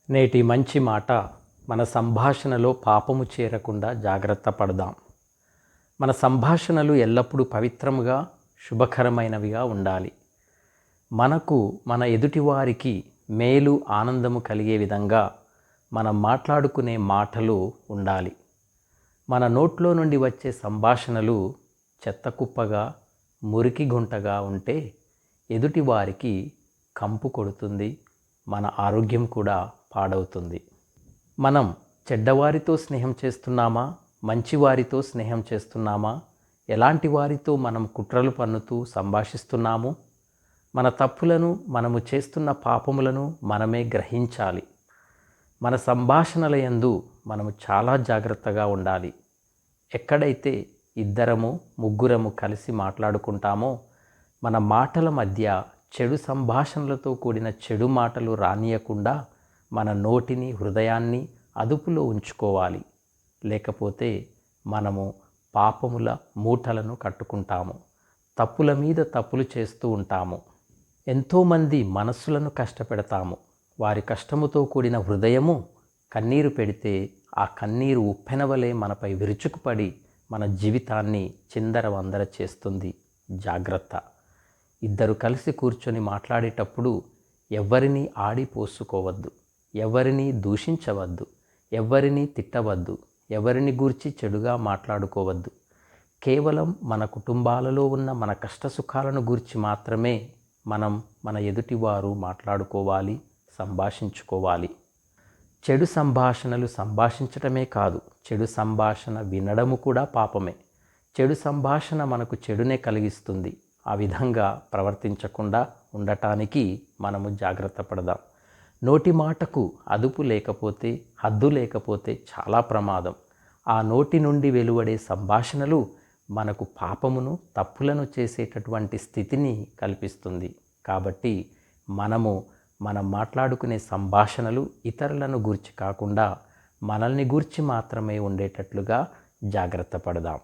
నేటి మంచి మాట మన సంభాషణలో పాపము చేరకుండా జాగ్రత్త పడదాం. మన సంభాషణలు ఎల్లప్పుడూ పవిత్రముగా శుభకరమైనవిగా ఉండాలి. మనకు మన ఎదుటివారికి మేలు ఆనందము కలిగే విధంగా మనం మాట్లాడుకునే మాటలు ఉండాలి. మన నోట్లో నుండి వచ్చే సంభాషణలు చెత్తకుప్పగా మురికి గుంటగా ఉంటే ఎదుటివారికి కంపు కొడుతుంది, మన ఆరోగ్యం కూడా పాడవుతుంది. మనం చెడ్డవారితో స్నేహం చేస్తున్నామా, మంచివారితో స్నేహం చేస్తున్నామా, ఎలాంటి వారితో మనం కుట్రలు పన్నుతూ సంభాషిస్తున్నాము? మన తప్పులను, మనము చేస్తున్న పాపములను మనమే గ్రహించాలి. మన సంభాషణల యందు మనము చాలా జాగ్రత్తగా ఉండాలి. ఎక్కడైతే ఇద్దరము ముగ్గురము కలిసి మాట్లాడుకుంటామో మన మాటల మధ్య చెడు సంభాషణలతో కూడిన చెడు మాటలు రానియకుండా మన నోటిని, హృదయాన్ని అదుపులో ఉంచుకోవాలి. లేకపోతే మనము పాపముల మూటలను కట్టుకుంటాము, తప్పుల మీద తప్పులు చేస్తూ ఉంటాము. ఎంతోమంది మనస్సులను కష్టపెడతాము. వారి కష్టముతో కూడిన హృదయము కన్నీరు పెడితే ఆ కన్నీరు ఉప్పెనవలే మనపై విరుచుకుపడి మన జీవితాన్ని చిందరవందర చేస్తుంది. జాగ్రత్త. ఇద్దరు కలిసి కూర్చొని మాట్లాడేటప్పుడు ఎవరిని ఆడిపోసుకోవద్దు, ఎవరిని దూషించవద్దు, ఎవరిని తిట్టవద్దు, ఎవరిని గూర్చి చెడుగా మాట్లాడుకోవద్దు. కేవలం మన కుటుంబాలలో ఉన్న మన కష్టసుఖాలను గూర్చి మాత్రమే మన ఎదుటివారు మాట్లాడుకోవాలి, సంభాషించుకోవాలి. చెడు సంభాషణలు సంభాషించటమే కాదు, చెడు సంభాషణ వినడము కూడా పాపమే. చెడు సంభాషణ మనకు చెడునే కలిగిస్తుంది. ఆ విధంగా ప్రవర్తించకుండా ఉండటానికి మనము జాగ్రత్త పడదాం. నోటి మాటకు అదుపు లేకపోతే, హద్దు లేకపోతే చాలా ప్రమాదం. ఆ నోటి నుండి వెలువడే సంభాషణలు మనకు పాపమును, తప్పులను చేసేటటువంటి స్థితిని కల్పిస్తుంది. కాబట్టి మనం మాట్లాడుకునే సంభాషణలు ఇతరులను గూర్చి కాకుండా మనల్ని గూర్చి మాత్రమే ఉండేటట్లుగా జాగ్రత్త పడదాం.